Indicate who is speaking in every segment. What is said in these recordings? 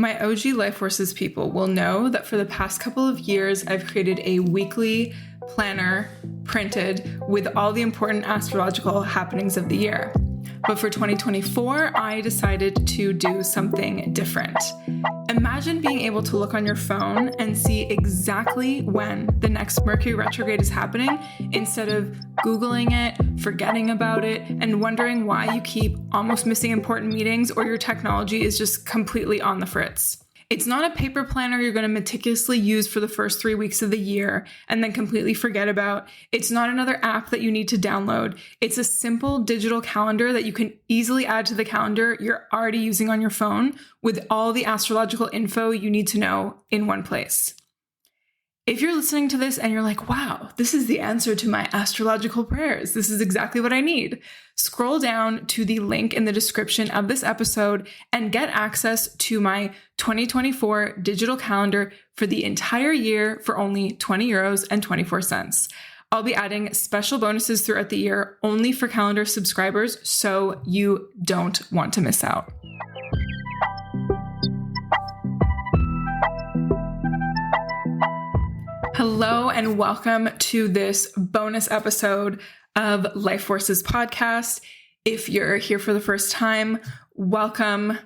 Speaker 1: My OG Life Forces people will know that for the past couple of years, I've created a weekly planner printed with all the important astrological happenings of the year. But for 2024, I decided to do something different. Imagine being able to look on your phone and see exactly when the next Mercury retrograde is happening instead of Googling it, forgetting about it, and wondering why you keep almost missing important meetings or your technology is just completely on the fritz. It's not a paper planner you're going to meticulously use for the first 3 weeks of the year and then completely forget about. It's not another app that you need to download. It's a simple digital calendar that you can easily add to the calendar you're already using on your phone with all the astrological info you need to know in one place. If you're listening to this and you're like, wow, this is the answer to my astrological prayers. This is exactly what I need. Scroll down to the link in the description of this episode and get access to my 2024 digital calendar for the entire year for only €20 and 24 cents. I'll be adding special bonuses throughout the year only for calendar subscribers, so you don't want to miss out. Hello and welcome to this bonus episode of Life Forces podcast. If you're here for the first time, welcome.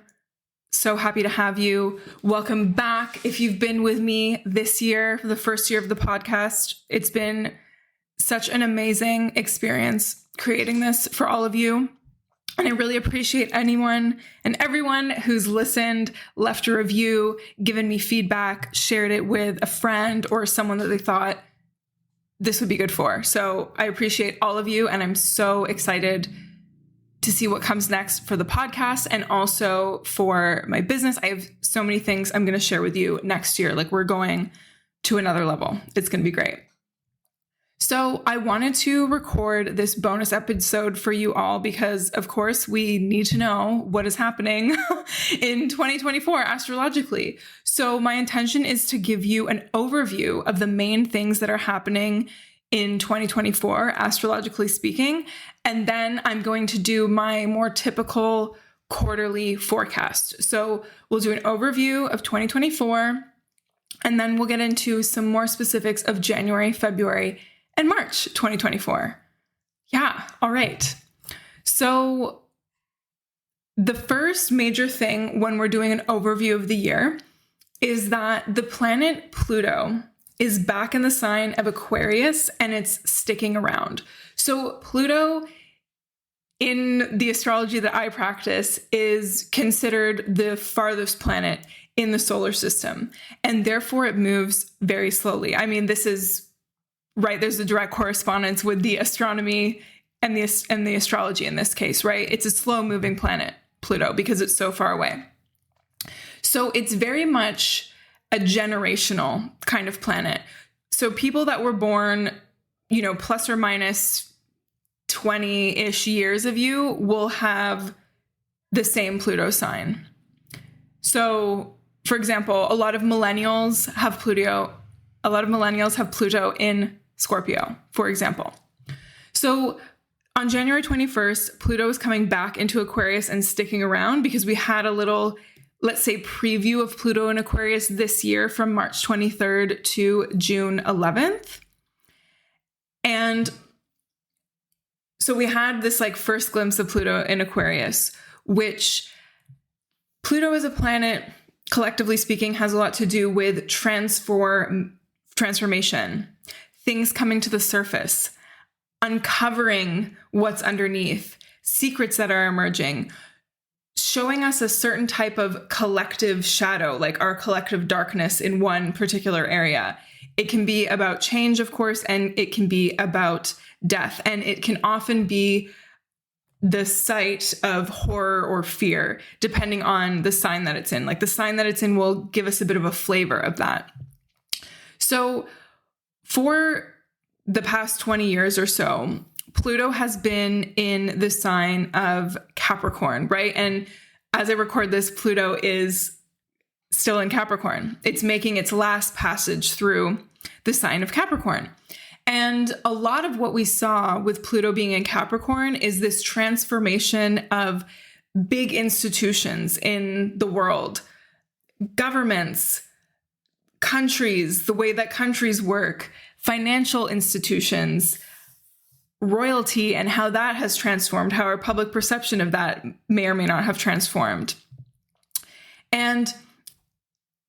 Speaker 1: So happy to have you. Welcome back. If you've been with me this year, for the first year of the podcast, it's been such an amazing experience creating this for all of you. And I really appreciate anyone and everyone who's listened, left a review, given me feedback, shared it with a friend or someone that they thought this would be good for. So I appreciate all of you. And I'm so excited to see what comes next for the podcast and also for my business. I have so many things I'm going to share with you next year. Like, we're going to another level. It's going to be great. So I wanted to record this bonus episode for you all because, of course, we need to know what is happening in 2024 astrologically. So my intention is to give you an overview of the main things that are happening in 2024, astrologically speaking. And then I'm going to do my more typical quarterly forecast. So we'll do an overview of 2024, and then we'll get into some more specifics of January, February, and March 2024. Yeah, all right. So the first major thing when we're doing an overview of the year is that the planet Pluto is back in the sign of Aquarius and it's sticking around. So Pluto, in the astrology that I practice, is considered the farthest planet in the solar system, and therefore it moves very slowly. I mean, this is right, there's a direct correspondence with the astronomy and the astrology in this case, right? It's a slow-moving planet, Pluto, because it's so far away. So it's very much a generational kind of planet. So people that were born, plus or minus 20-ish years of you will have the same Pluto sign. So, for example, a lot of millennials have Pluto in Scorpio, for example. So on January 21st, Pluto is coming back into Aquarius and sticking around because we had a little, let's say, preview of Pluto in Aquarius this year from March 23rd to June 11th. And so we had this first glimpse of Pluto in Aquarius, which Pluto as a planet, collectively speaking, has a lot to do with transformation, things coming to the surface, uncovering what's underneath, secrets that are emerging, showing us a certain type of collective shadow, like our collective darkness in one particular area. It can be about change, of course, and it can be about death. And it can often be the site of horror or fear, depending on the sign that it's in. Like, the sign that it's in will give us a bit of a flavor of that. So for the past 20 years or so, Pluto has been in the sign of Capricorn, right? And as I record this, Pluto is still in Capricorn. It's making its last passage through the sign of Capricorn. And a lot of what we saw with Pluto being in Capricorn is this transformation of big institutions in the world, governments, countries, the way that countries work, financial institutions, royalty, and how that has transformed, how our public perception of that may or may not have transformed. And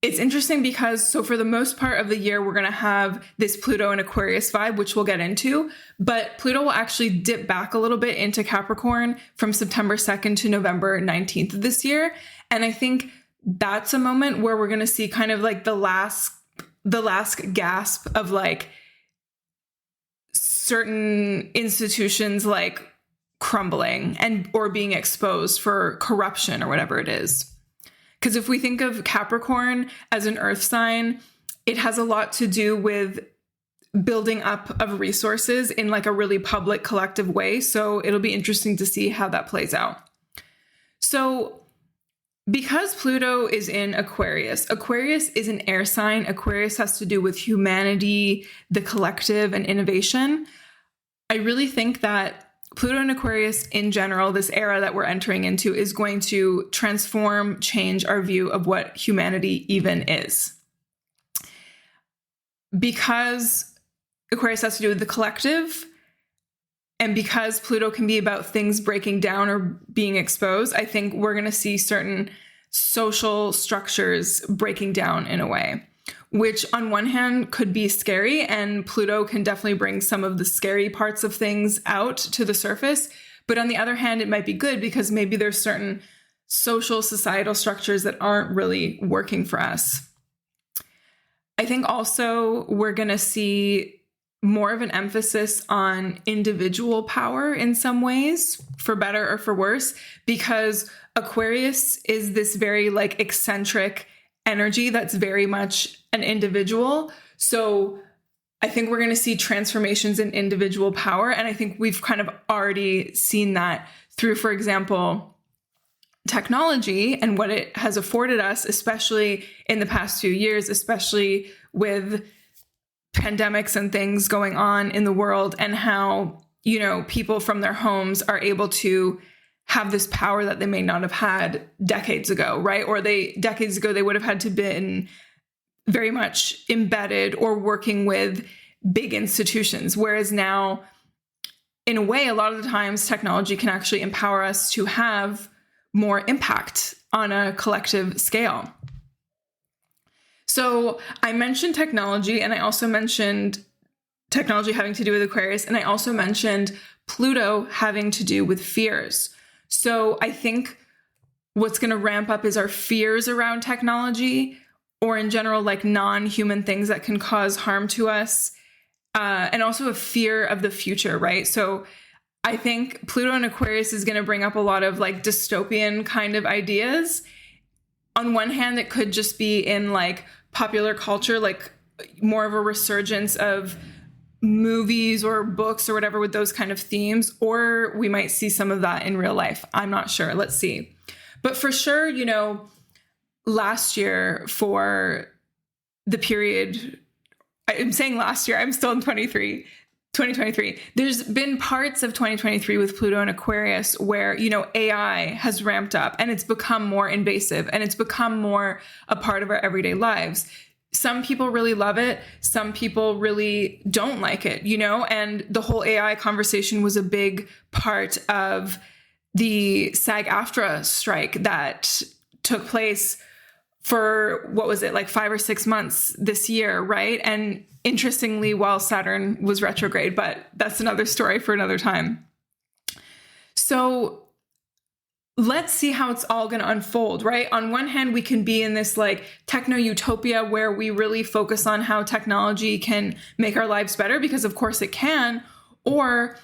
Speaker 1: it's interesting because, so for the most part of the year, we're going to have this Pluto and Aquarius vibe, which we'll get into, but Pluto will actually dip back a little bit into Capricorn from September 2nd to November 19th of this year. And I think that's a moment where we're going to see kind of like the last gasp of like certain institutions like crumbling and or being exposed for corruption or whatever it is. Because if we think of Capricorn as an earth sign, it has a lot to do with building up of resources in like a really public, collective way. So it'll be interesting to see how that plays out. So because Pluto is in Aquarius, Aquarius is an air sign. Aquarius has to do with humanity, the collective, and innovation. I really think that Pluto and Aquarius in general, this era that we're entering into, is going to transform, change our view of what humanity even is. Because Aquarius has to do with the collective, and because Pluto can be about things breaking down or being exposed, I think we're going to see certain social structures breaking down in a way, which on one hand could be scary, and Pluto can definitely bring some of the scary parts of things out to the surface. But on the other hand, it might be good because maybe there's certain social, societal structures that aren't really working for us. I think also we're going to see more of an emphasis on individual power in some ways, for better or for worse, because Aquarius is this very like eccentric energy that's very much an individual. So I think we're going to see transformations in individual power. And I think we've kind of already seen that through, for example, technology and what it has afforded us, especially in the past few years, especially with pandemics and things going on in the world, and how, you know, people from their homes are able to have this power that they may not have had decades ago, right? Or decades ago, they would have had to been very much embedded or working with big institutions. Whereas now, in a way, a lot of the times technology can actually empower us to have more impact on a collective scale. So I mentioned technology, and I also mentioned technology having to do with Aquarius, and I also mentioned Pluto having to do with fears. So I think what's going to ramp up is our fears around technology, or in general, like non-human things that can cause harm to us, and also a fear of the future, right? So I think Pluto in Aquarius is going to bring up a lot of like dystopian kind of ideas. On one hand, it could just be in like popular culture, like more of a resurgence of movies or books or whatever with those kind of themes, or we might see some of that in real life. I'm not sure. Let's see. But for sure, you know, last year for the period, I'm saying last year, I'm still in 2023. There's been parts of 2023 with Pluto and Aquarius where, you know, AI has ramped up and it's become more invasive and it's become more a part of our everyday lives. Some people really love it. Some people really don't like it, you know, and the whole AI conversation was a big part of the SAG-AFTRA strike that took place for, what was it, like 5 or 6 months this year, right? And interestingly, while Saturn was retrograde, but that's another story for another time. So let's see how it's all going to unfold, right? On one hand, we can be in this like techno utopia where we really focus on how technology can make our lives better, because of course it can. Or,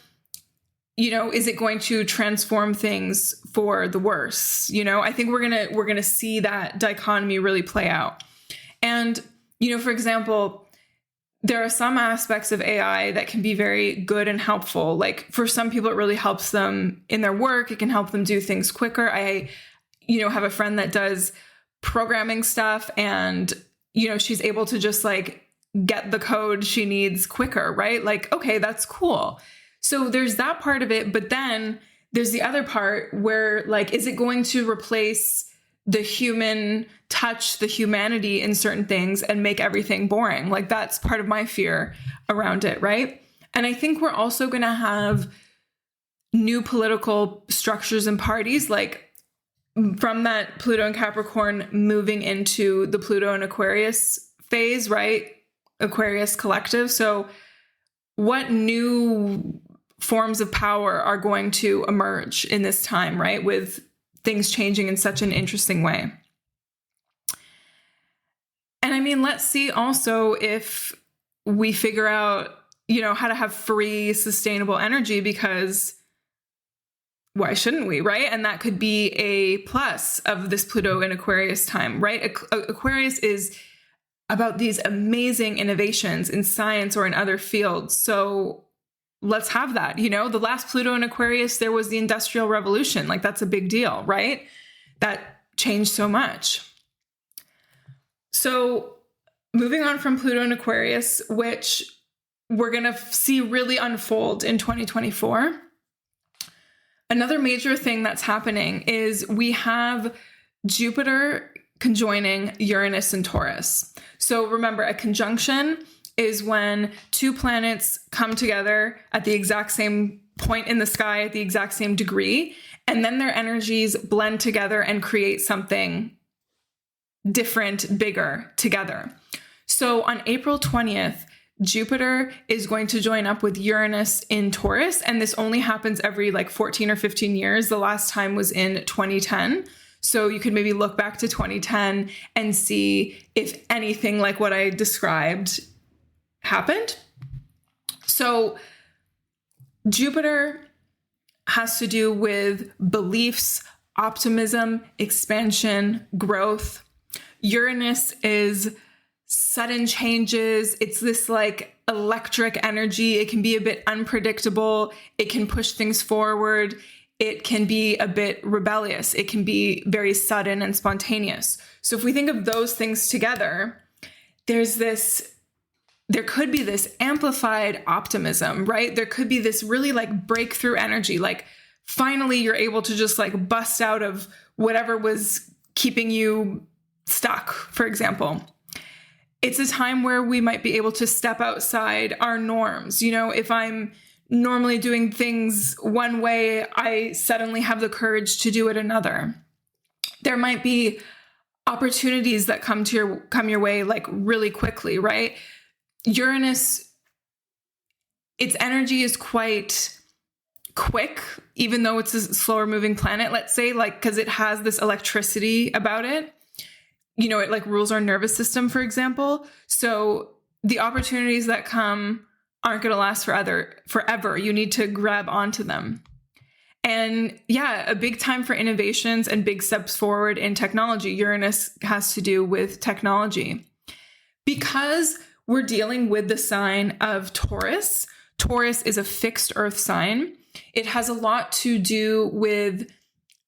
Speaker 1: you know, is it going to transform things for the worse? You know, I think we're going to see that dichotomy really play out. And, you know, for example, there are some aspects of AI that can be very good and helpful. Like for some people, it really helps them in their work. It can help them do things quicker. I, you know, have a friend that does programming stuff, and, you know, she's able to just like get the code she needs quicker, right? Like, okay, that's cool. So there's that part of it. But then there's the other part where, like, is it going to replace the human touch, the humanity in certain things and make everything boring. Like that's part of my fear around it, right? And I think we're also going to have new political structures and parties, like from that Pluto and Capricorn moving into the Pluto and Aquarius phase, right? Aquarius collective. So what new forms of power are going to emerge in this time, right? With things changing in such an interesting way. And I mean, let's see also if we figure out, how to have free, sustainable energy, because why shouldn't we, right? And that could be a plus of this Pluto and Aquarius time, right? Aquarius is about these amazing innovations in science or in other fields. So let's have that. The last Pluto and Aquarius, there was the Industrial Revolution. Like that's a big deal, right? That changed so much. So moving on from Pluto and Aquarius, which we're going to see really unfold in 2024. Another major thing that's happening is we have Jupiter conjoining Uranus and Taurus. So remember, a conjunction is when two planets come together at the exact same point in the sky at the exact same degree, and then their energies blend together and create something different, bigger together. So on April 20th, Jupiter is going to join up with Uranus in Taurus, and this only happens every 14 or 15 years. The last time was in 2010. So you could maybe look back to 2010 and see if anything like what I described happened. So Jupiter has to do with beliefs, optimism, expansion, growth. Uranus is sudden changes. It's this electric energy. It can be a bit unpredictable. It can push things forward. It can be a bit rebellious. It can be very sudden and spontaneous. So if we think of those things together, there could be this amplified optimism, right? There could be this really breakthrough energy. Finally you're able to just bust out of whatever was keeping you stuck, for example. It's a time where we might be able to step outside our norms. If I'm normally doing things one way, I suddenly have the courage to do it another. There might be opportunities that come your way really quickly, right? Uranus, its energy is quite quick, even though it's a slower moving planet, let's say, because it has this electricity about it. It rules our nervous system, for example. So the opportunities that come aren't going to last forever. You need to grab onto them. And yeah, a big time for innovations and big steps forward in technology. Uranus has to do with technology. Because we're dealing with the sign of Taurus. Taurus is a fixed earth sign. It has a lot to do with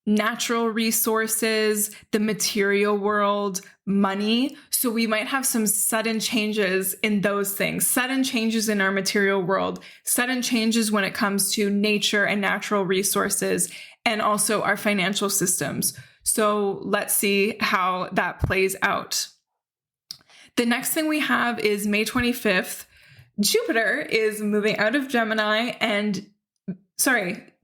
Speaker 1: natural resources, the material world, money. So we might have some sudden changes in those things, sudden changes in our material world, sudden changes when it comes to nature and natural resources, and also our financial systems. So let's see how that plays out. The next thing we have is May 25th. Jupiter is moving out of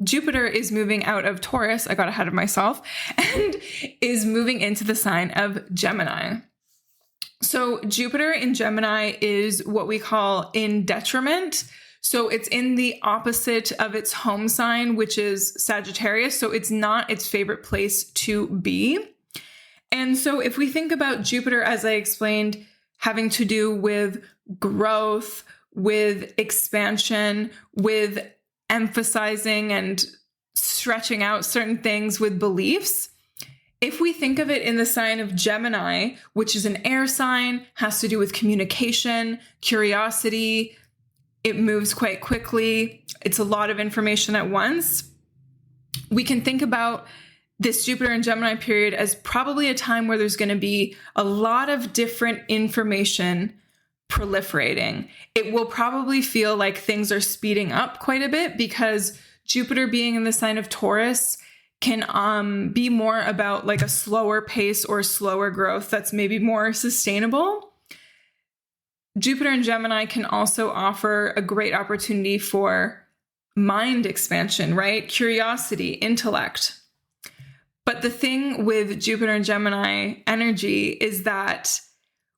Speaker 1: Jupiter is moving out of Taurus. I got ahead of myself, and is moving into the sign of Gemini. So Jupiter in Gemini is what we call in detriment. So it's in the opposite of its home sign, which is Sagittarius. So it's not its favorite place to be. And so if we think about Jupiter, as I explained, having to do with growth, with expansion, with emphasizing and stretching out certain things with beliefs. If we think of it in the sign of Gemini, which is an air sign, has to do with communication, curiosity, it moves quite quickly, it's a lot of information at once. We can think about this Jupiter and Gemini period as probably a time where there's going to be a lot of different information proliferating. It will probably feel like things are speeding up quite a bit because Jupiter being in the sign of Taurus can be more about like a slower pace or slower growth that's maybe more sustainable. Jupiter in Gemini can also offer a great opportunity for mind expansion, right? Curiosity, intellect. But the thing with Jupiter and Gemini energy is that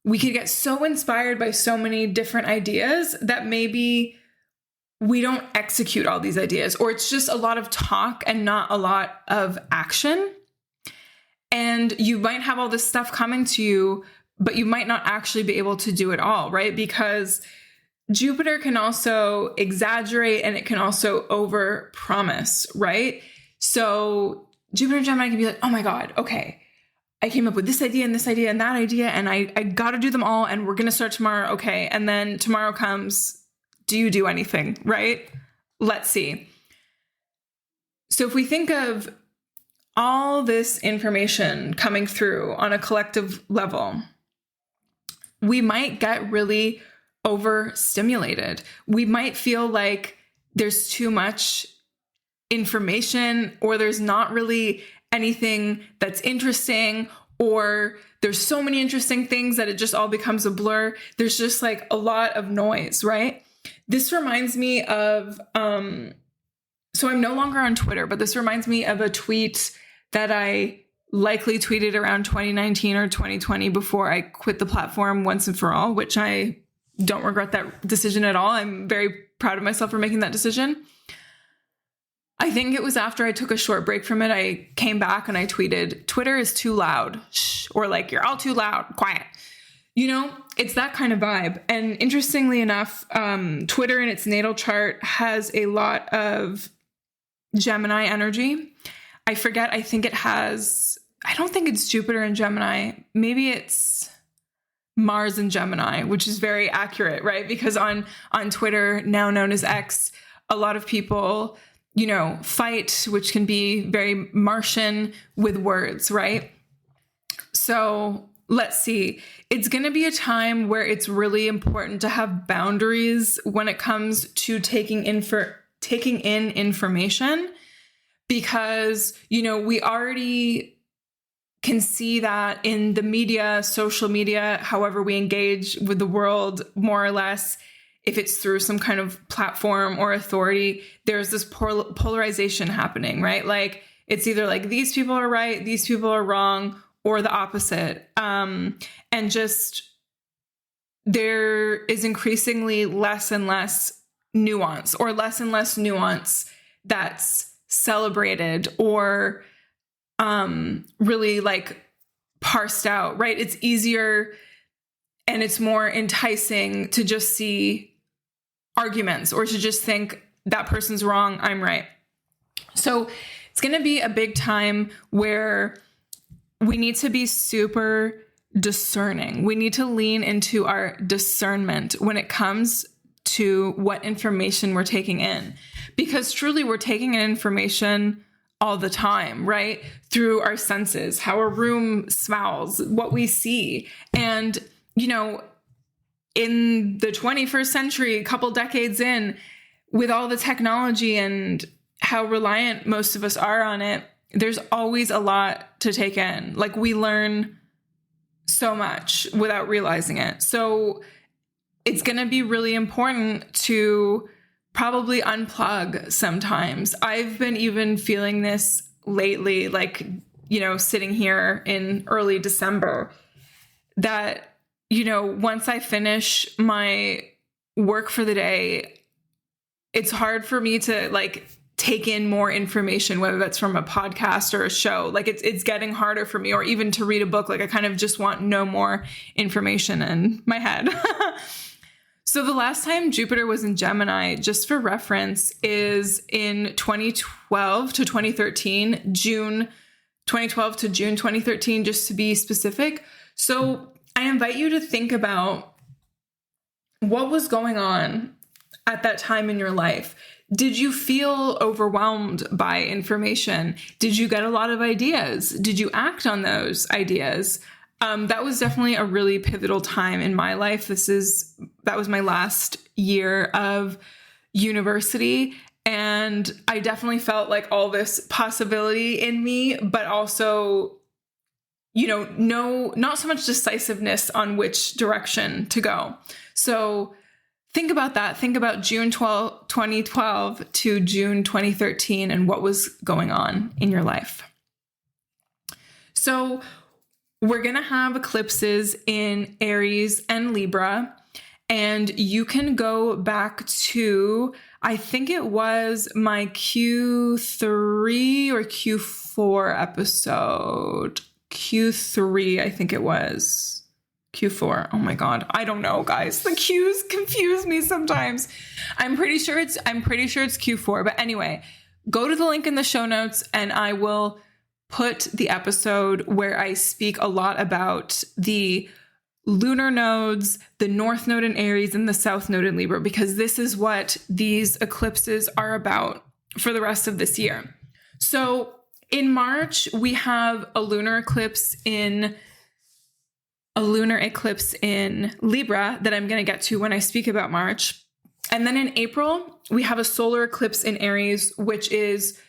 Speaker 1: we could get so inspired by so many different ideas that maybe we don't execute all these ideas, or it's just a lot of talk and not a lot of action. And you might have all this stuff coming to you, but you might not actually be able to do it all, right? Because Jupiter can also exaggerate and it can also overpromise, right? So Jupiter and Gemini can be like, oh my God, okay, I came up with this idea and that idea, and I got to do them all, and we're going to start tomorrow. Okay. And then tomorrow comes, do you do anything, right? Let's see. So if we think of all this information coming through on a collective level, we might get really overstimulated. We might feel like there's too much information, or there's not really anything that's interesting, or there's so many interesting things that it just all becomes a blur. There's just like a lot of noise, right? This reminds me of, so I'm no longer on Twitter, but this reminds me of a tweet that I likely tweeted around 2019 or 2020 before I quit the platform once and for all, which I don't regret that decision at all. I'm very proud of myself for making that decision. I think it was after I took a short break from it, I came back and I tweeted, Twitter is too loud, shh, or like, you're all too loud, quiet. You know, it's that kind of vibe. And interestingly enough, Twitter in its natal chart has a lot of Gemini energy. I forget, I think it has, I don't think it's Jupiter in Gemini. Maybe it's Mars in Gemini, which is very accurate, right? Because on Twitter, now known as X, a lot of people, you know, fight, which can be very Martian with words, right? So let's see. It's going to be a time where it's really important to have boundaries when it comes to taking in information, because, you know, we already can see that in the media, social media, however we engage with the world, more or less, if it's through some kind of platform or authority, there's this polarization happening, right? Like, it's either like these people are right, these people are wrong, or the opposite. And just there is increasingly less and less nuance, or less and less nuance that's celebrated or really like parsed out, right? It's easier and it's more enticing to just see arguments, or to just think that person's wrong, I'm right. So it's going to be a big time where we need to be super discerning. We need to lean into our discernment when it comes to what information we're taking in, because truly we're taking in information all the time, right? Through our senses, how a room smells, what we see. And, you know, in the 21st century, a couple decades in, with all the technology and how reliant most of us are on it, there's always a lot to take in. Like, we learn so much without realizing it. So it's going to be really important to probably unplug sometimes. I've been even feeling this lately, like, you know, sitting here in early December, that, you know, once I finish my work for the day, it's hard for me to like take in more information, whether that's from a podcast or a show. Like, it's getting harder for me, or even to read a book. Like, I kind of just want no more information in my head. So the last time Jupiter was in Gemini, just for reference, is in 2012 to 2013, June 2012 to June 2013, just to be specific. So I invite you to think about what was going on at that time in your life. Did you feel overwhelmed by information? Did you get a lot of ideas? Did you act on those ideas? That was definitely a really pivotal time in my life. That was my last year of university. And I definitely felt like all this possibility in me, but also, not so much decisiveness on which direction to go. So think about that. Think about June 2012 to June 2013 and what was going on in your life. So we're going to have eclipses in Aries and Libra, and you can go back to, I think it was my Q3 or Q4 episode. Q3, I think it was. Q4. Oh my God. I don't know, guys. The Qs confuse me sometimes. I'm pretty sure it's Q4. But anyway, go to the link in the show notes and I will put the episode where I speak a lot about the lunar nodes, the North Node in Aries and the South Node in Libra, because this is what these eclipses are about for the rest of this year. So in March, we have a lunar eclipse in Libra that I'm going to get to when I speak about March. And then in April, we have a solar eclipse in Aries, which is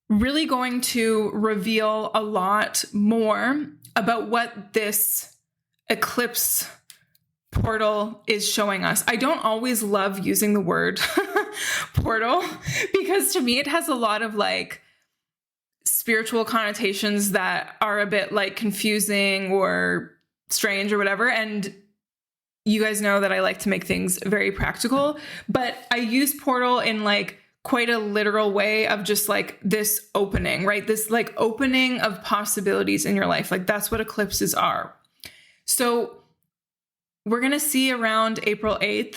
Speaker 1: really going to reveal a lot more about what this eclipse portal is showing us. I don't always love using the word portal because to me it has a lot of like spiritual connotations that are a bit like confusing or strange or whatever. And you guys know that I like to make things very practical, but I use portal in like quite a literal way of just like this opening, right? This like opening of possibilities in your life. Like that's what eclipses are. So we're going to see around April 8th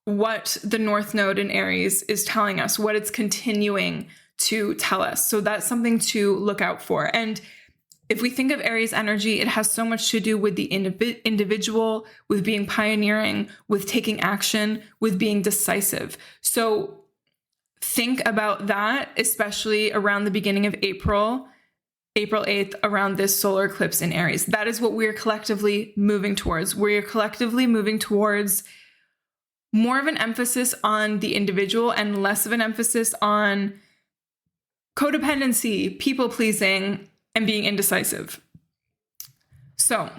Speaker 1: what the North Node in Aries is telling us, what it's continuing to tell us. So that's something to look out for. And if we think of Aries energy, it has so much to do with the individual, with being pioneering, with taking action, with being decisive. So think about that, especially around the beginning of April 8th, around this solar eclipse in Aries. That is what we're collectively moving towards. We're collectively moving towards more of an emphasis on the individual and less of an emphasis on codependency, people pleasing, and being indecisive. So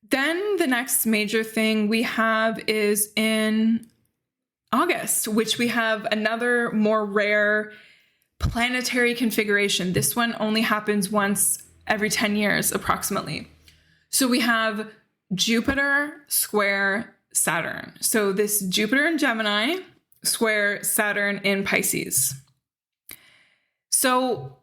Speaker 1: then the next major thing we have is in August, which we have another more rare planetary configuration. This one only happens once every 10 years, approximately. So we have Jupiter square Saturn. So this Jupiter in Gemini square Saturn in Pisces. So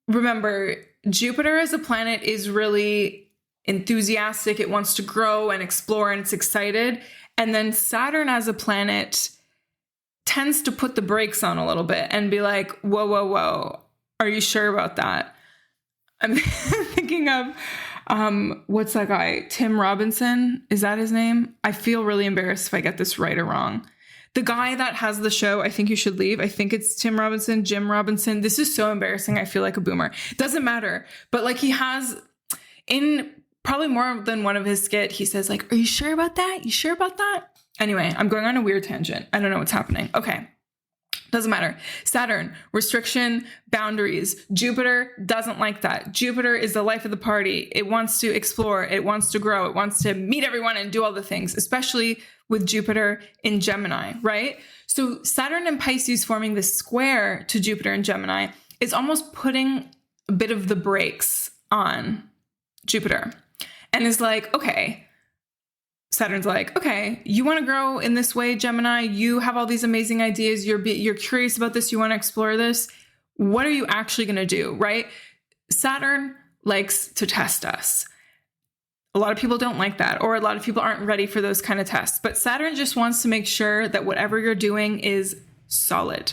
Speaker 1: remember, Jupiter as a planet is really enthusiastic. It wants to grow and explore and it's excited. And then Saturn as a planet tends to put the brakes on a little bit and be like, whoa. Are you sure about that? I'm thinking of, what's that guy? Tim Robinson? Is that his name? I feel really embarrassed if I get this right or wrong. The guy that has the show, I Think You Should Leave. I think it's Jim Robinson. This is so embarrassing. I feel like a boomer. Doesn't matter. But like he has in probably more than one of his skit, he says like, are you sure about that? You sure about that? Anyway, I'm going on a weird tangent. I don't know what's happening. Okay. Doesn't matter. Saturn, restriction, boundaries. Jupiter doesn't like that. Jupiter is the life of the party. It wants to explore. It wants to grow. It wants to meet everyone and do all the things, especially with Jupiter in Gemini, right? So Saturn and Pisces forming this square to Jupiter in Gemini is almost putting a bit of the brakes on Jupiter and is like, okay, Saturn's like, okay, you want to grow in this way, Gemini. You have all these amazing ideas. You're curious about this. You want to explore this. What are you actually going to do, right? Saturn likes to test us. A lot of people don't like that, or a lot of people aren't ready for those kind of tests. But Saturn just wants to make sure that whatever you're doing is solid.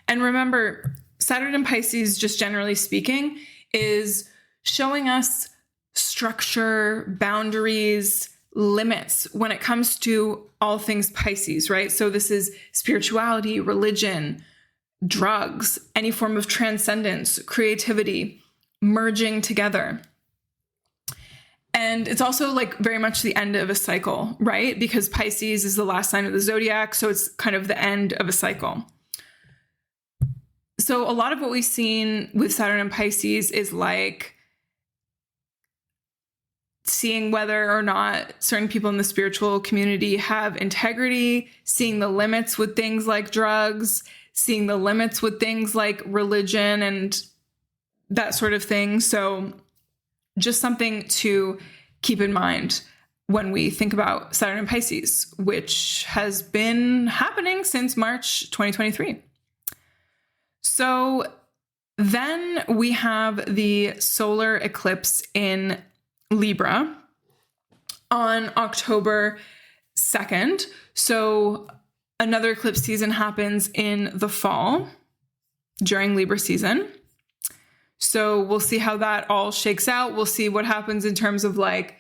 Speaker 1: And remember, Saturn in Pisces, just generally speaking, is showing us structure, boundaries, limits when it comes to all things Pisces, right? So this is spirituality, religion, drugs, any form of transcendence, creativity, merging together. And it's also like very much the end of a cycle, right? Because Pisces is the last sign of the zodiac. So it's kind of the end of a cycle. So a lot of what we've seen with Saturn and Pisces is like seeing whether or not certain people in the spiritual community have integrity, seeing the limits with things like drugs, seeing the limits with things like religion and that sort of thing. So just something to keep in mind when we think about Saturn and Pisces, which has been happening since March 2023. So then we have the solar eclipse in Libra on October 2nd. So another eclipse season happens in the fall during Libra season. So we'll see how that all shakes out. We'll see what happens in terms of like,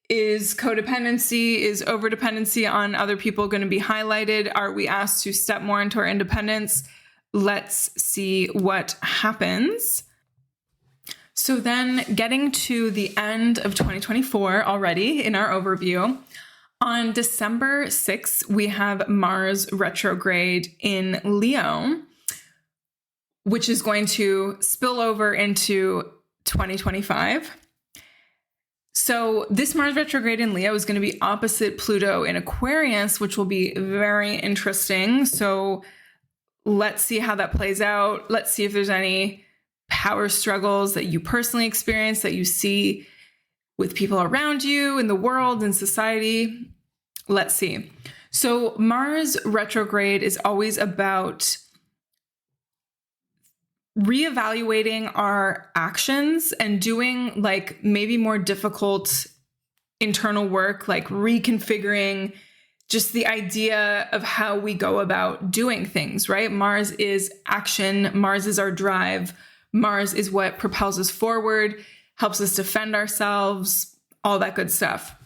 Speaker 1: is codependency, is overdependency on other people going to be highlighted? Are we asked to step more into our independence? Let's see what happens. So then getting to the end of 2024 already in our overview, on December 6th, we have Mars retrograde in Leo, which is going to spill over into 2025. So this Mars retrograde in Leo is going to be opposite Pluto in Aquarius, which will be very interesting. So let's see how that plays out. Let's see if there's any power struggles that you personally experience, that you see with people around you in the world and society. Let's see. So Mars retrograde is always about reevaluating our actions and doing like maybe more difficult internal work, like reconfiguring just the idea of how we go about doing things, right? Mars is action. Mars is our drive. Mars is what propels us forward, helps us defend ourselves, all that good stuff.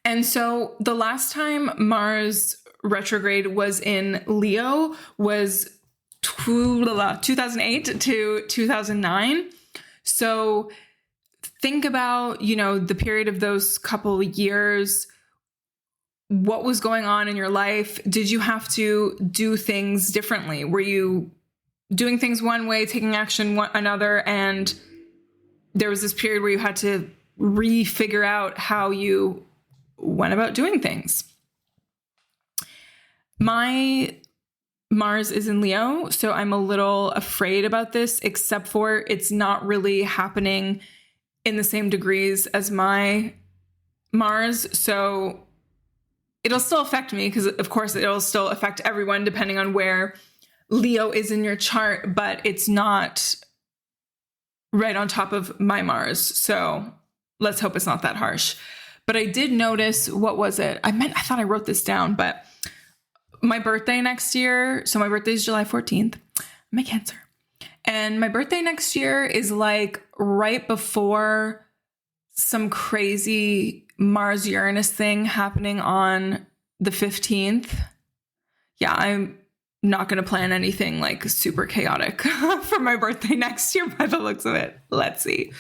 Speaker 1: And so the last time Mars retrograde was in Leo was 2008 to 2009. So think about, the period of those couple of years. What was going on in your life? Did you have to do things differently? Were you doing things one way, taking action another? And there was this period where you had to refigure out how you went about doing things. My Mars is in Leo, so I'm a little afraid about this, except for it's not really happening in the same degrees as my Mars. So it'll still affect me because, of course, it'll still affect everyone depending on where Leo is in your chart, but it's not right on top of my Mars. So let's hope it's not that harsh. But I did notice, what was it? I thought I wrote this down, but my birthday next year. So my birthday is July 14th. I'm a Cancer. And my birthday next year is like right before some crazy Mars-Uranus thing happening on the 15th. Yeah, I'm not going to plan anything like super chaotic for my birthday next year by the looks of it. Let's see.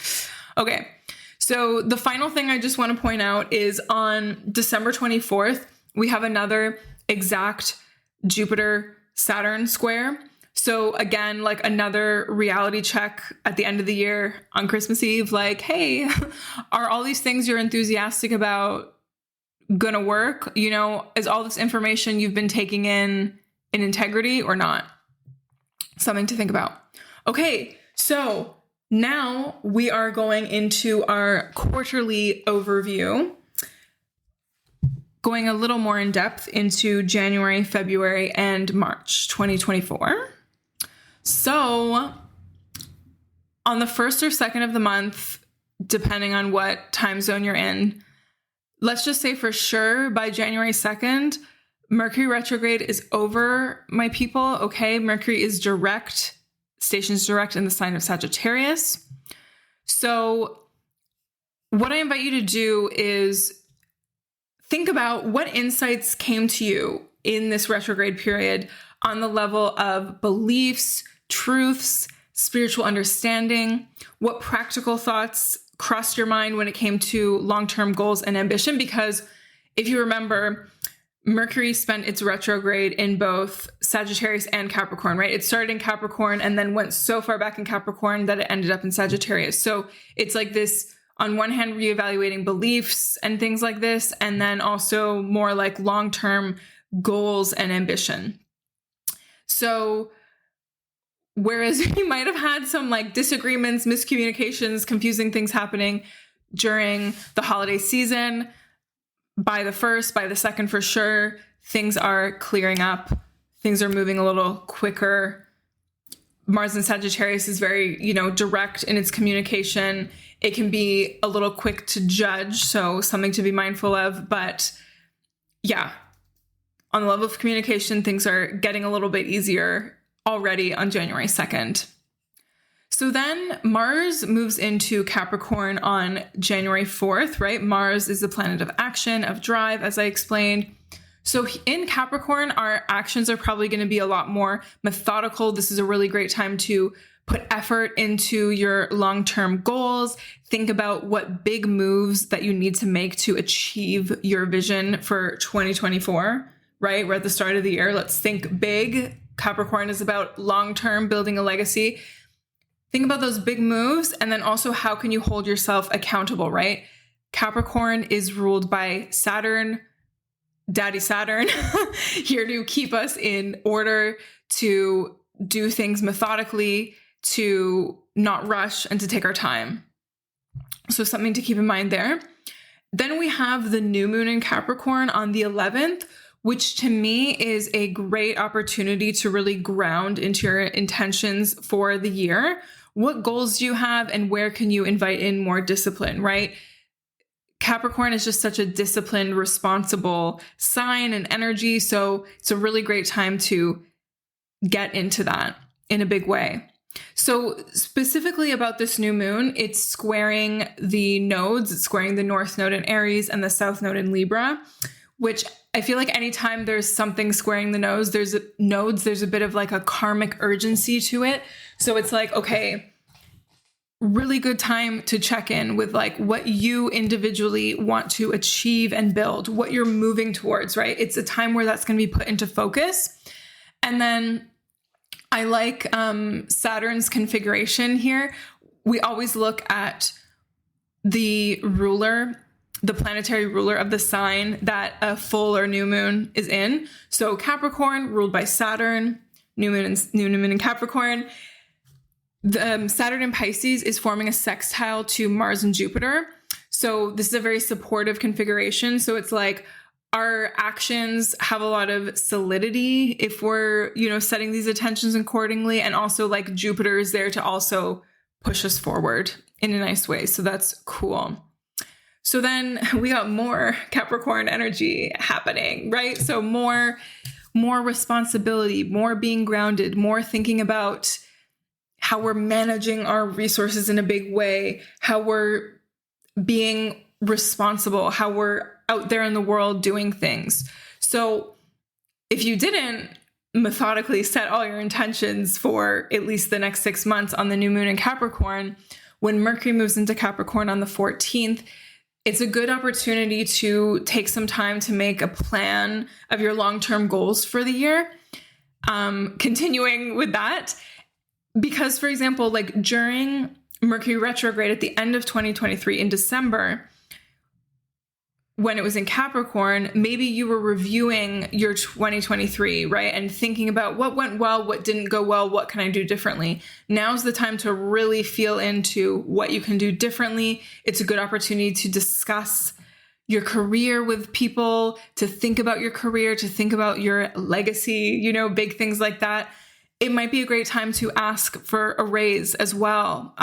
Speaker 1: Okay. So the final thing I just want to point out is on December 24th, we have another exact Jupiter-Saturn square. So again, like another reality check at the end of the year on Christmas Eve, like, hey, are all these things you're enthusiastic about gonna work? Is all this information you've been taking in integrity or not? Something to think about. Okay, so now we are going into our quarterly overview, going a little more in depth into January, February, and March 2024. So on the 1st or 2nd of the month, depending on what time zone you're in, let's just say for sure by January 2nd, Mercury retrograde is over, my people. Okay, Mercury is direct, stations direct in the sign of Sagittarius. So what I invite you to do is think about what insights came to you in this retrograde period on the level of beliefs, truths, spiritual understanding. What practical thoughts crossed your mind when it came to long-term goals and ambition? Because if you remember, Mercury spent its retrograde in both Sagittarius and Capricorn, right? It started in Capricorn and then went so far back in Capricorn that it ended up in Sagittarius. So it's like this, on one hand, reevaluating beliefs and things like this, and then also more like long-term goals and ambition. So whereas you might have had some like disagreements, miscommunications, confusing things happening during the holiday season, by the 1st, by the 2nd for sure, things are clearing up. Things are moving a little quicker. Mars in Sagittarius is very, direct in its communication. It can be a little quick to judge, so something to be mindful of. But yeah, on the level of communication, things are getting a little bit easier already on January 2nd. So then Mars moves into Capricorn on January 4th, right? Mars is the planet of action, of drive, as I explained. So in Capricorn, our actions are probably going to be a lot more methodical. This is a really great time to put effort into your long-term goals. Think about what big moves that you need to make to achieve your vision for 2024, right? We're at the start of the year. Let's think big. Capricorn is about long-term, building a legacy. Think about those big moves, and then also how can you hold yourself accountable, right? Capricorn is ruled by Saturn, Daddy Saturn, here to keep us in order, to do things methodically, to not rush, and to take our time. So something to keep in mind there. Then we have the new moon in Capricorn on the 11th, which to me is a great opportunity to really ground into your intentions for the year. What goals do you have, and where can you invite in more discipline, right? Capricorn is just such a disciplined, responsible sign and energy. So it's a really great time to get into that in a big way. So specifically about this new moon, it's squaring the nodes. It's squaring the North Node in Aries and the South Node in Libra, which I feel like anytime there's something squaring the nodes, there's a bit of like a karmic urgency to it. So it's like, okay, really good time to check in with like what you individually want to achieve and build, what you're moving towards, right? It's a time where that's going to be put into focus. And then I like Saturn's configuration here. We always look at the ruler, the planetary ruler of the sign that a full or new moon is in. So Capricorn ruled by Saturn, new moon in Capricorn. The Saturn in Pisces is forming a sextile to Mars and Jupiter. So this is a very supportive configuration. So it's like our actions have a lot of solidity if we're, setting these intentions accordingly. And also like Jupiter is there to also push us forward in a nice way. So that's cool. So then we got more Capricorn energy happening, right? So more responsibility, more being grounded, more thinking about how we're managing our resources in a big way, how we're being responsible, how we're out there in the world doing things. So if you didn't methodically set all your intentions for at least the next 6 months on the new moon in Capricorn, when Mercury moves into Capricorn on the 14th, it's a good opportunity to take some time to make a plan of your long-term goals for the year. Continuing with that, because, for example, like during Mercury retrograde at the end of 2023 in December, when it was in Capricorn, maybe you were reviewing your 2023, right? And thinking about what went well, what didn't go well, what can I do differently? Now's the time to really feel into what you can do differently. It's a good opportunity to discuss your career with people, to think about your career, to think about your legacy, big things like that. It might be a great time to ask for a raise as well,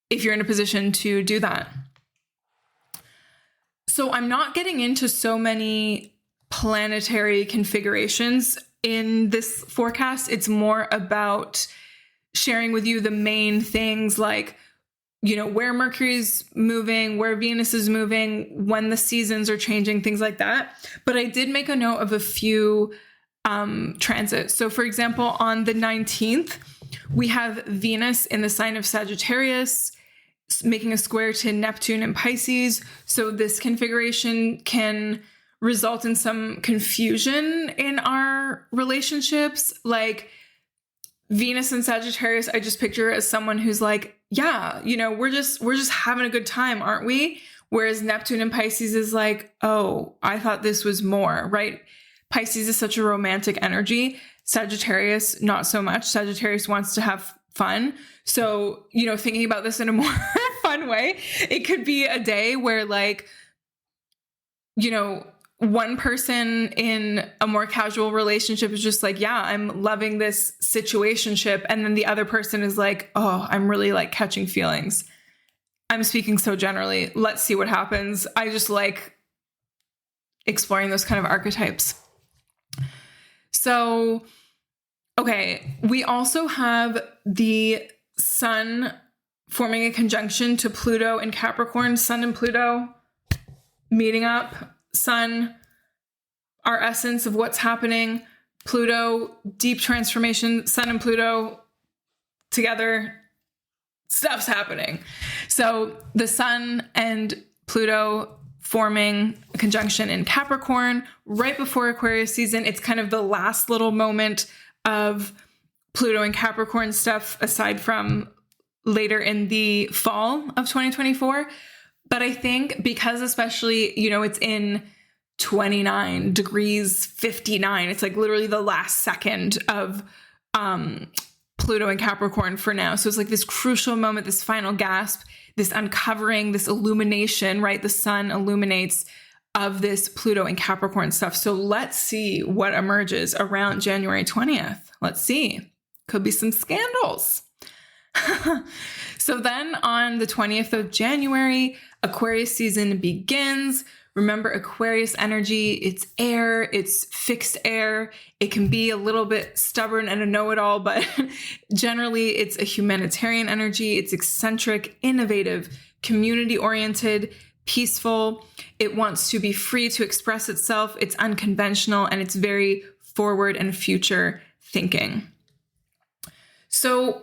Speaker 1: if you're in a position to do that. So I'm not getting into so many planetary configurations in this forecast. It's more about sharing with you the main things like, where Mercury's moving, where Venus is moving, when the seasons are changing, things like that. But I did make a note of a few transits. So for example, on the 19th, we have Venus in the sign of Sagittarius. making a square to Neptune and Pisces. So this configuration can result in some confusion in our relationships. Like Venus and Sagittarius, I just picture as someone who's like, yeah, we're just having a good time, aren't we? Whereas Neptune and Pisces is like, oh, I thought this was more, right? Pisces is such a romantic energy. Sagittarius, not so much. Sagittarius wants to have fun. So, thinking about this in a more fun way, it could be a day where like, one person in a more casual relationship is just like, yeah, I'm loving this situationship. And then the other person is like, oh, I'm really like catching feelings. I'm speaking so generally. Let's see what happens. I just like exploring those kind of archetypes. So, okay, we also have the Sun forming a conjunction to Pluto in Capricorn. Sun and Pluto meeting up. Sun, our essence of what's happening. Pluto, deep transformation. Sun and Pluto together, stuff's happening. So the Sun and Pluto forming a conjunction in Capricorn right before Aquarius season. It's kind of the last little moment of Pluto and Capricorn stuff, aside from later in the fall of 2024. But I think because especially, it's in 29 degrees 59, it's like literally the last second of Pluto and Capricorn for now. So it's like this crucial moment, this final gasp, this uncovering, this illumination, right? The sun illuminates of this Pluto and Capricorn stuff. So let's see what emerges around January 20th. Let's see. Could be some scandals. So then on the 20th of January, Aquarius season begins. Remember, Aquarius energy, it's air, it's fixed air. It can be a little bit stubborn and a know-it-all, but generally it's a humanitarian energy. It's eccentric, innovative, community-oriented, peaceful. It wants to be free to express itself. It's unconventional, and it's very forward and future thinking. So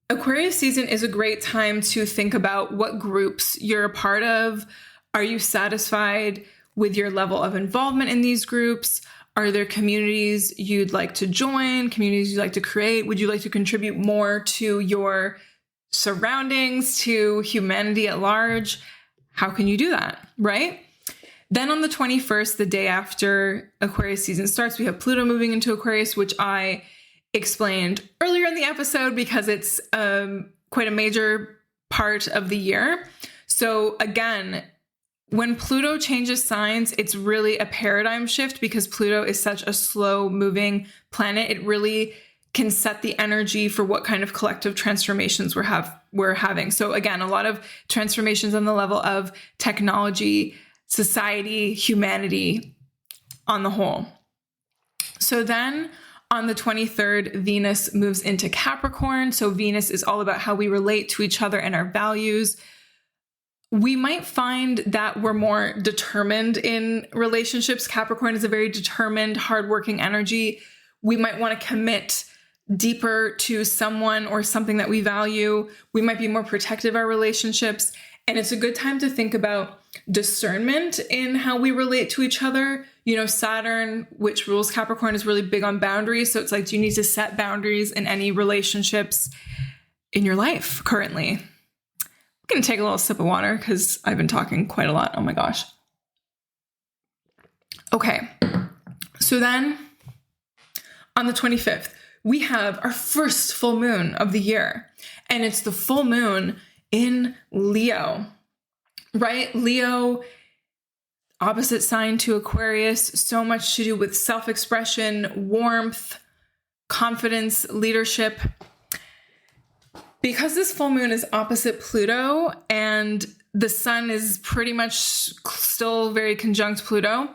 Speaker 1: Aquarius season is a great time to think about what groups you're a part of. Are you satisfied with your level of involvement in these groups? Are there communities you'd like to join, communities you'd like to create? Would you like to contribute more to your surroundings, to humanity at large? How can you do that, right? Then on the 21st, the day after Aquarius season starts, we have Pluto moving into Aquarius, which I explained earlier in the episode because it's quite a major part of the year. So again, when Pluto changes signs, it's really a paradigm shift because Pluto is such a slow moving planet. It really can set the energy for what kind of collective transformations we're having. So again, a lot of transformations on the level of technology, society, humanity on the whole. So then on the 23rd, Venus moves into Capricorn. So Venus is all about how we relate to each other and our values. We might find that we're more determined in relationships. Capricorn is a very determined, hardworking energy. We might want to commit deeper to someone or something that we value. We might be more protective of our relationships. And it's a good time to think about discernment in how we relate to each other. Saturn, which rules Capricorn, is really big on boundaries. So it's like, do you need to set boundaries in any relationships in your life currently? I'm going to take a little sip of water because I've been talking quite a lot. Oh my gosh. Okay. So then on the 25th, we have our first full moon of the year. And it's the full moon in Leo, right? Leo, opposite sign to Aquarius, so much to do with self-expression, warmth, confidence, leadership. Because this full moon is opposite Pluto and the sun is pretty much still very conjunct Pluto,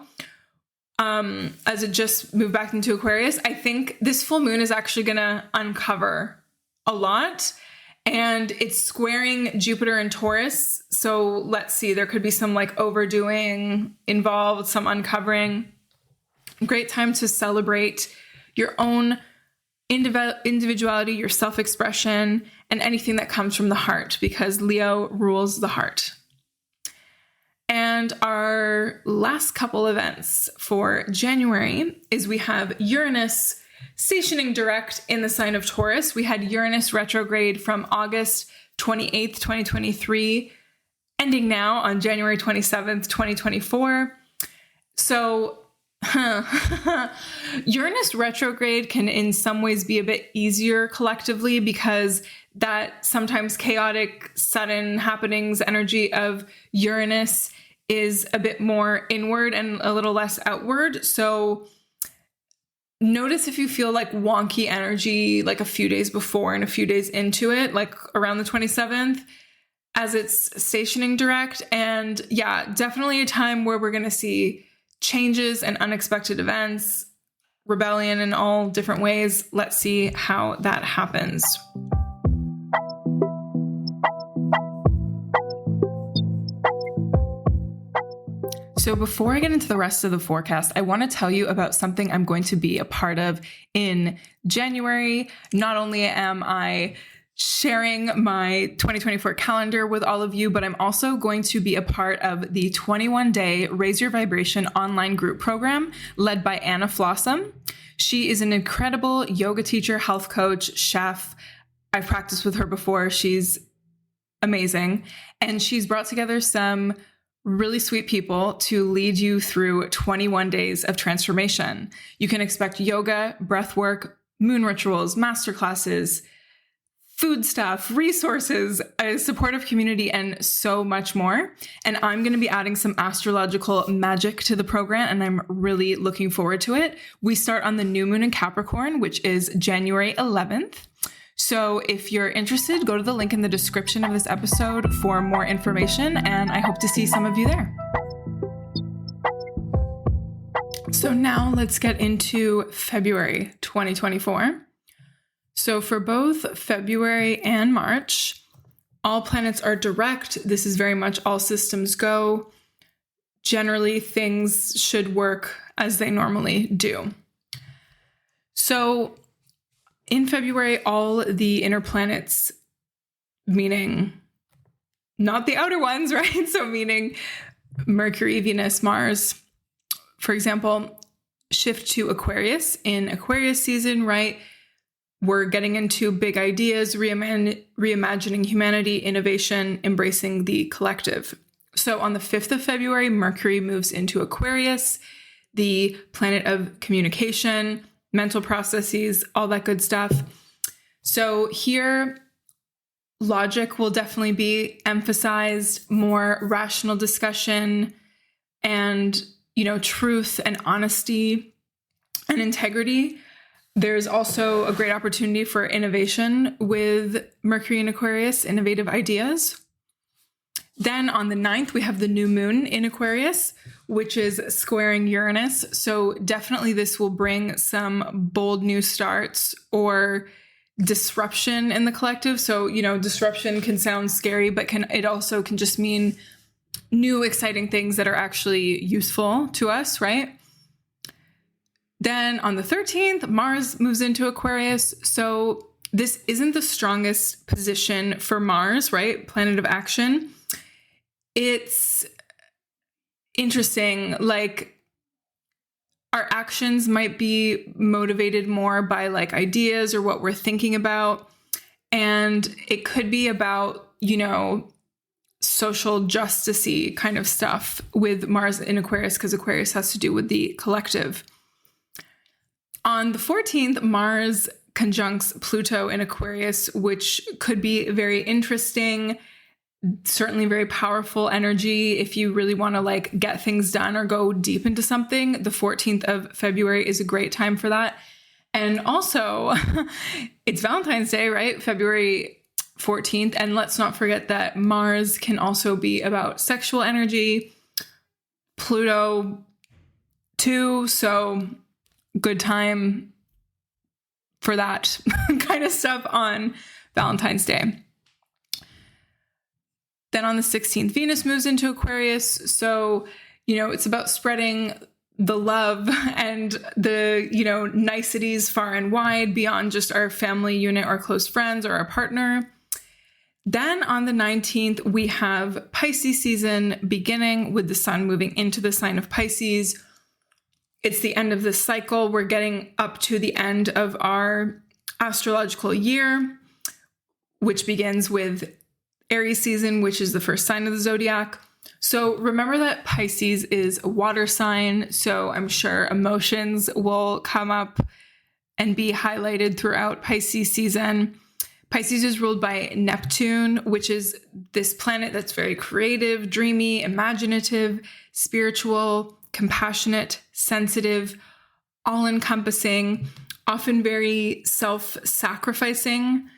Speaker 1: as it just moved back into Aquarius, I think this full moon is actually going to uncover a lot. And it's squaring Jupiter and Taurus. So let's see, there could be some like overdoing involved, some uncovering. Great time to celebrate your own individuality, your self-expression, and anything that comes from the heart, because Leo rules the heart. And our last couple events for January is we have Uranus stationing direct in the sign of Taurus. We had Uranus retrograde from August 28th, 2023, ending now on January 27th, 2024. So Uranus retrograde can in some ways be a bit easier collectively, because that sometimes chaotic, sudden happenings energy of Uranus is a bit more inward and a little less outward. So notice if you feel like wonky energy like a few days before and a few days into it, like around the 27th, as it's stationing direct. And yeah, definitely a time where we're going to see changes and unexpected events, rebellion in all different ways. Let's see how that happens. So before I get into the rest of the forecast, I want to tell you about something I'm going to be a part of in January. Not only am I sharing my 2024 calendar with all of you, but I'm also going to be a part of the 21-day Raise Your Vibration online group program led by Anna Flossom. She is an incredible yoga teacher, health coach, chef. I've practiced with her before. She's amazing. And she's brought together some really sweet people to lead you through 21 days of transformation. You can expect yoga, breath work, moon rituals, masterclasses, food stuff, resources, a supportive community, and so much more. And I'm going to be adding some astrological magic to the program, and I'm really looking forward to it. We start on the new moon in Capricorn, which is January 11th. So if you're interested, go to the link in the description of this episode for more information, and I hope to see some of you there. So now let's get into February 2024. So for both February and March, all planets are direct. This is very much all systems go. Generally, things should work as they normally do. So in February, all the inner planets, meaning not the outer ones, right? So meaning Mercury, Venus, Mars, for example, shift to Aquarius in Aquarius season, right? We're getting into big ideas, reimagining humanity, innovation, embracing the collective. So on the 5th of February, Mercury moves into Aquarius, the planet of communication, mental processes, all that good stuff. So here, logic will definitely be emphasized, more rational discussion, and, truth and honesty and integrity. There's also a great opportunity for innovation with Mercury in Aquarius, innovative ideas. Then on the 9th, we have the new moon in Aquarius, which is squaring Uranus. So definitely this will bring some bold new starts or disruption in the collective. So, disruption can sound scary, but it also can just mean new exciting things that are actually useful to us, right? Then on the 13th, Mars moves into Aquarius. So this isn't the strongest position for Mars, right? Planet of action. It's interesting. Like, our actions might be motivated more by like ideas or what we're thinking about. And it could be about, social justice-y kind of stuff with Mars in Aquarius, because Aquarius has to do with the collective. On the 14th, Mars conjuncts Pluto in Aquarius, which could be very interesting, certainly very powerful energy. If you really want to get things done or go deep into something, the 14th of February is a great time for that. And also, it's Valentine's Day, right? February 14th. And let's not forget that Mars can also be about sexual energy, Pluto too. So good time for that kind of stuff on Valentine's Day. Then on the 16th, Venus moves into Aquarius. So, it's about spreading the love and the, niceties far and wide beyond just our family unit or close friends or our partner. Then on the 19th, we have Pisces season beginning with the sun moving into the sign of Pisces. It's the end of this cycle. We're getting up to the end of our astrological year, which begins with Aries season, which is the first sign of the zodiac. So remember that Pisces is a water sign, so I'm sure emotions will come up and be highlighted throughout Pisces season. Pisces is ruled by Neptune, which is this planet that's very creative, dreamy, imaginative, spiritual, compassionate, sensitive, all-encompassing, often very self-sacrificing,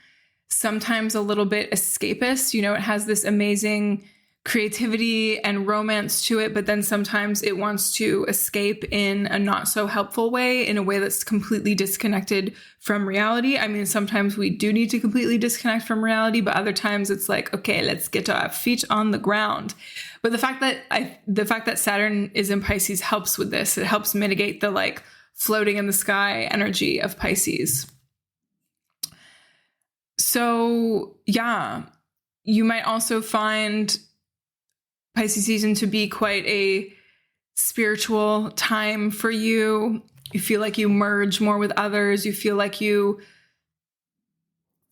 Speaker 1: sometimes a little bit escapist. You know, it has this amazing creativity and romance to it, but then sometimes it wants to escape in a not so helpful way, in a way that's completely disconnected from reality. I mean, sometimes we do need to completely disconnect from reality, but other times it's like, okay, let's get our feet on the ground. But the fact that Saturn is in Pisces helps with this. It helps mitigate the like floating in the sky energy of Pisces. So yeah, you might also find Pisces season to be quite a spiritual time for you. You feel like you merge more with others. You feel like you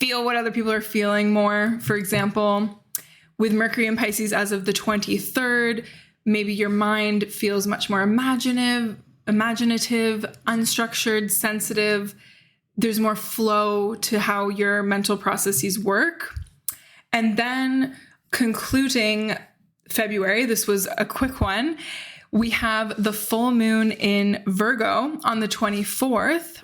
Speaker 1: feel what other people are feeling more. For example, with Mercury in Pisces as of the 23rd, maybe your mind feels much more imaginative, unstructured, sensitive. There's more flow to how your mental processes work. And then concluding February, this was a quick one, we have the full moon in Virgo on the 24th,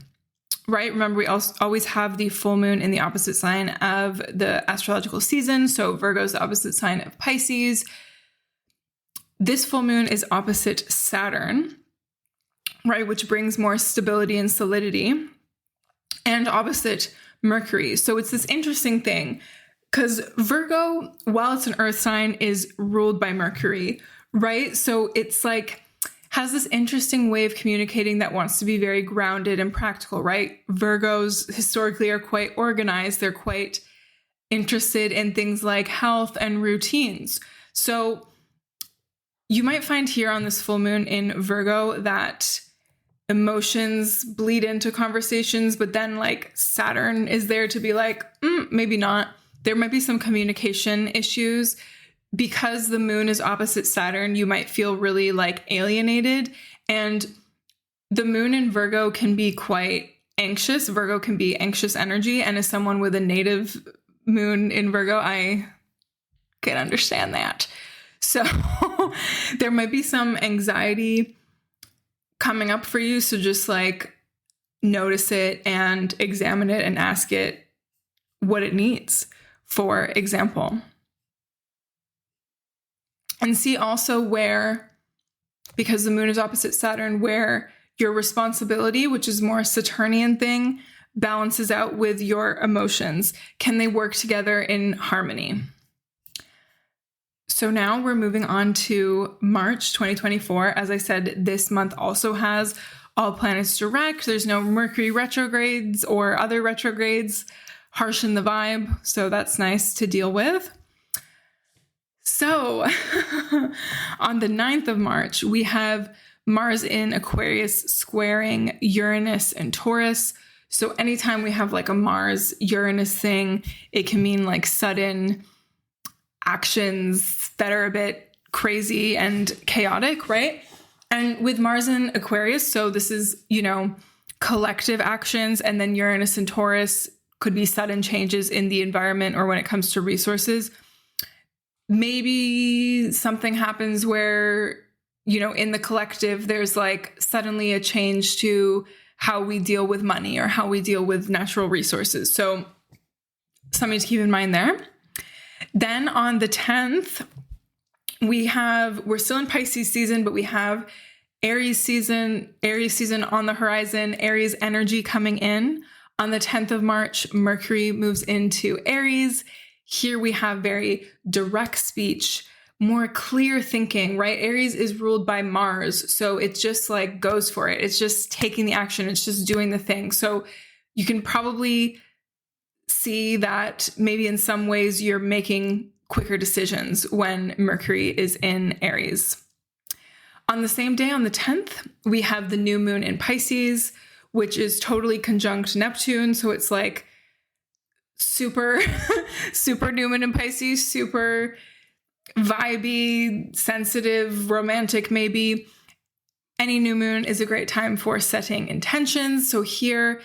Speaker 1: right? Remember, we always have the full moon in the opposite sign of the astrological season. So Virgo is the opposite sign of Pisces. This full moon is opposite Saturn, right? Which brings more stability and solidity, and opposite Mercury. So it's this interesting thing, because Virgo, while it's an earth sign, is ruled by Mercury, right? So it's like, has this interesting way of communicating that wants to be very grounded and practical, right? Virgos historically are quite organized. They're quite interested in things like health and routines. So you might find here on this full moon in Virgo that emotions bleed into conversations, but then like Saturn is there to be like, maybe not. There might be some communication issues. Because the moon is opposite Saturn, you might feel really like alienated. And the moon in Virgo can be quite anxious. Virgo can be anxious energy. And as someone with a native moon in Virgo, I can understand that. So there might be some anxiety coming up for you. So just like notice it and examine it and ask it what it needs, for example. And see also where, because the moon is opposite Saturn, where your responsibility, which is more a Saturnian thing, balances out with your emotions. Can they work together in harmony? So now we're moving on to March 2024. As I said, this month also has all planets direct. There's no Mercury retrogrades or other retrogrades harshen the vibe. So that's nice to deal with. So on the 9th of March, we have Mars in Aquarius squaring Uranus and Taurus. So anytime we have like a Mars-Uranus thing, it can mean like sudden actions that are a bit crazy and chaotic, right? And with Mars in Aquarius, so this is, collective actions, and then Uranus and Taurus could be sudden changes in the environment or when it comes to resources. Maybe something happens where, in the collective, there's like suddenly a change to how we deal with money or how we deal with natural resources. So something to keep in mind there. Then on the 10th, we're still in Pisces season, but we have Aries season on the horizon, Aries energy coming in. On the 10th of March, Mercury moves into Aries. Here we have very direct speech, more clear thinking, right? Aries is ruled by Mars. So it just like goes for it. It's just taking the action. It's just doing the thing. So you can probably see that maybe in some ways you're making quicker decisions when Mercury is in Aries. On the same day, on the 10th, we have the new moon in Pisces, which is totally conjunct Neptune. So it's like super, super new moon in Pisces, super vibey, sensitive, romantic maybe. Any new moon is a great time for setting intentions. So here,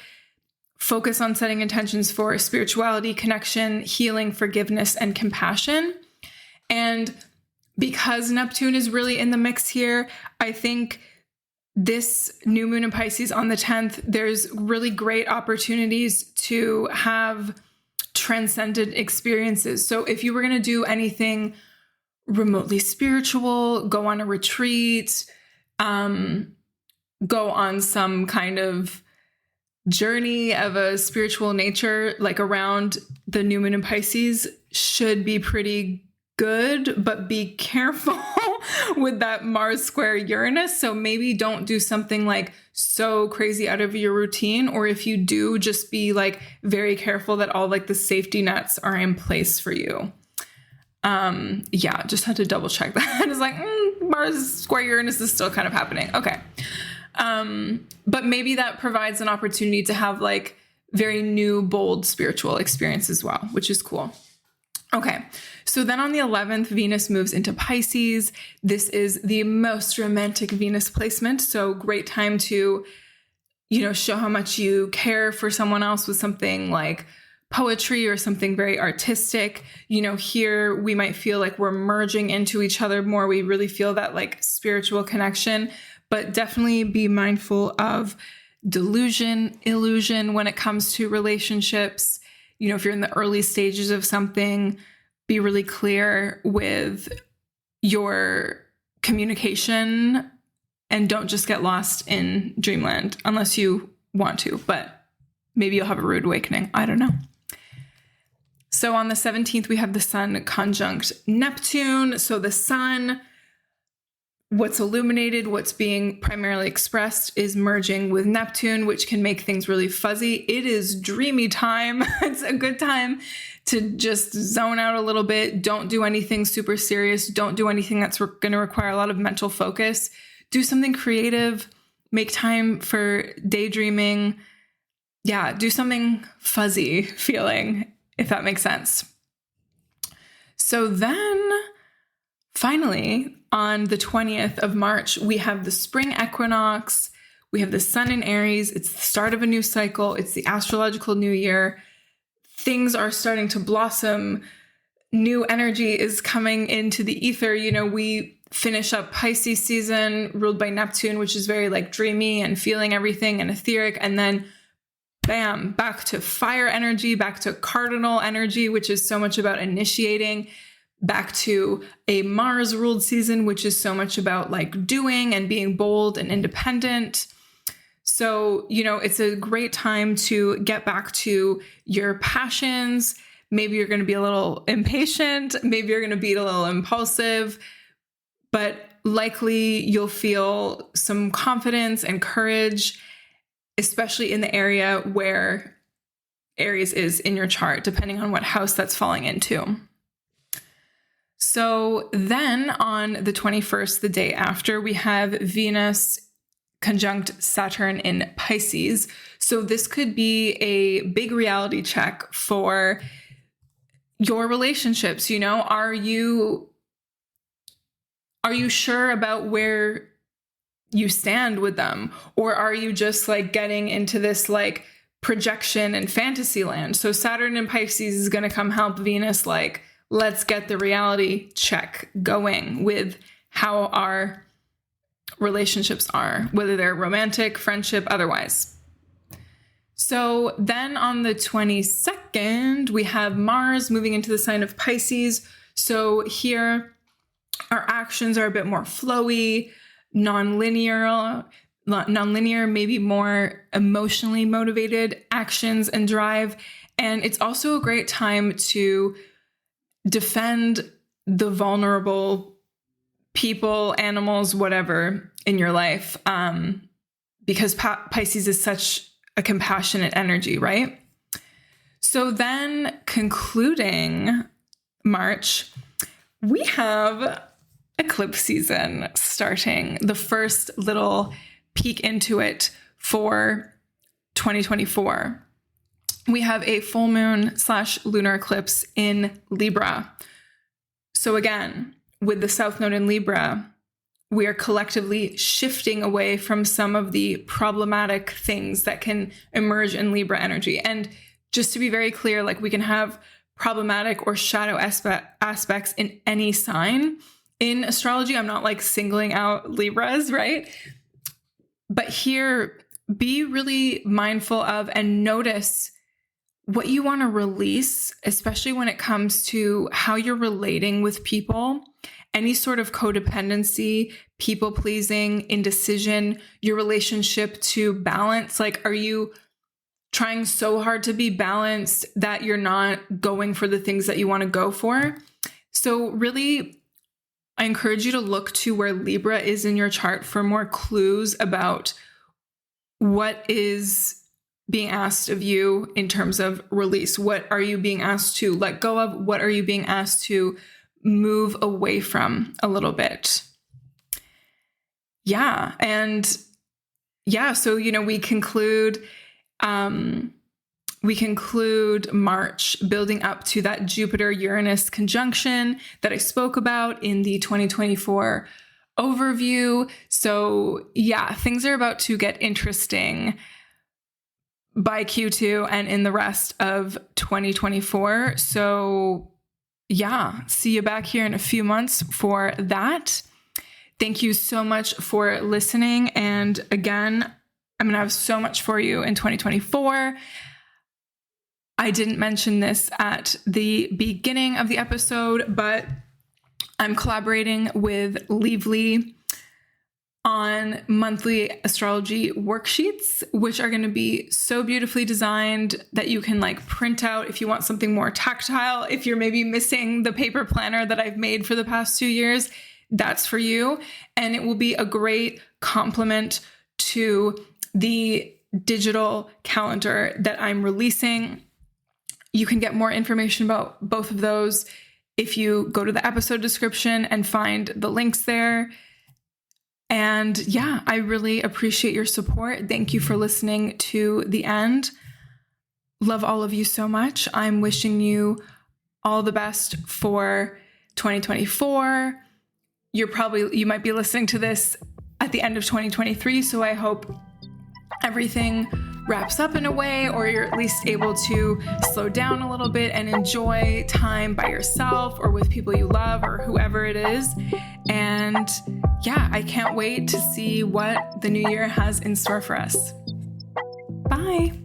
Speaker 1: focus on setting intentions for spirituality, connection, healing, forgiveness, and compassion. And because Neptune is really in the mix here, I think this new moon in Pisces on the 10th, there's really great opportunities to have transcendent experiences. So if you were going to do anything remotely spiritual, go on a retreat, go on some kind of journey of a spiritual nature, like around the new moon in Pisces, should be pretty good, but be careful with that Mars square Uranus. So maybe don't do something like so crazy out of your routine, or if you do, just be like very careful that all like the safety nets are in place for you. Yeah, just had to double check that. It's like Mars square Uranus is still kind of happening. Okay. But maybe that provides an opportunity to have like very new, bold spiritual experience as well, which is cool. Okay. So then on the 11th, Venus moves into Pisces. This is the most romantic Venus placement. So great time to, show how much you care for someone else with something like poetry or something very artistic. Here we might feel like we're merging into each other more. We really feel that like spiritual connection, but definitely be mindful of delusion, illusion when it comes to relationships. If you're in the early stages of something, be really clear with your communication and don't just get lost in dreamland unless you want to, but maybe you'll have a rude awakening. I don't know. So on the 17th, we have the sun conjunct Neptune. So the sun, what's illuminated, what's being primarily expressed is merging with Neptune, which can make things really fuzzy. It is dreamy time. It's a good time to just zone out a little bit. Don't do anything super serious. Don't do anything that's going to require a lot of mental focus. Do something creative. Make time for daydreaming. Yeah, do something fuzzy feeling, if that makes sense. So then finally, on the 20th of March, we have the spring equinox. We have the sun in Aries. It's the start of a new cycle. It's the astrological new year. Things are starting to blossom. New energy is coming into the ether. We finish up Pisces season ruled by Neptune, which is very like dreamy and feeling everything and etheric. And then bam, back to fire energy, back to cardinal energy, which is so much about initiating, back to a Mars ruled season, which is so much about like doing and being bold and independent. So, it's a great time to get back to your passions. Maybe you're going to be a little impatient. Maybe you're going to be a little impulsive, but likely you'll feel some confidence and courage, especially in the area where Aries is in your chart, depending on what house that's falling into. So then on the 21st, the day after, we have Venus conjunct Saturn in Pisces. So this could be a big reality check for your relationships. Are you sure about where you stand with them? Or are you just like getting into this like projection and fantasy land? So Saturn in Pisces is going to come help Venus, like, let's get the reality check going with how our relationships are, whether they're romantic, friendship, otherwise. So then on the 22nd, we have Mars moving into the sign of Pisces. So here our actions are a bit more flowy, non-linear, maybe more emotionally motivated actions and drive. And it's also a great time to defend the vulnerable people, animals, whatever in your life, because Pisces is such a compassionate energy, right? So then concluding March, we have eclipse season starting, the first little peek into it for 2024. We have a full moon / lunar eclipse in Libra. So again, with the South Node in Libra, we are collectively shifting away from some of the problematic things that can emerge in Libra energy. And just to be very clear, like we can have problematic or shadow aspects in any sign. In astrology, I'm not like singling out Libras, right? But here, be really mindful of and notice what you want to release, especially when it comes to how you're relating with people, any sort of codependency, people pleasing, indecision, your relationship to balance. Like, are you trying so hard to be balanced that you're not going for the things that you want to go for? So really, I encourage you to look to where Libra is in your chart for more clues about what is being asked of you in terms of release. What are you being asked to let go of? What are you being asked to move away from a little bit? Yeah. And yeah, so, we conclude March building up to that Jupiter-Uranus conjunction that I spoke about in the 2024 overview. So yeah, things are about to get interesting by Q2 and in the rest of 2024. So yeah, see you back here in a few months for that. Thank you so much for listening. And again, I'm going to have so much for you in 2024. I didn't mention this at the beginning of the episode, but I'm collaborating with Leavely on monthly astrology worksheets, which are going to be so beautifully designed that you can like print out if you want something more tactile. If you're maybe missing the paper planner that I've made for the past 2 years, that's for you. And it will be a great complement to the digital calendar that I'm releasing. You can get more information about both of those if you go to the episode description and find the links there. And yeah, I really appreciate your support. Thank you for listening to the end. Love all of you so much. I'm wishing you all the best for 2024. You might be listening to this at the end of 2023. So I hope everything wraps up in a way, or you're at least able to slow down a little bit and enjoy time by yourself or with people you love or whoever it is. And yeah, I can't wait to see what the new year has in store for us. Bye.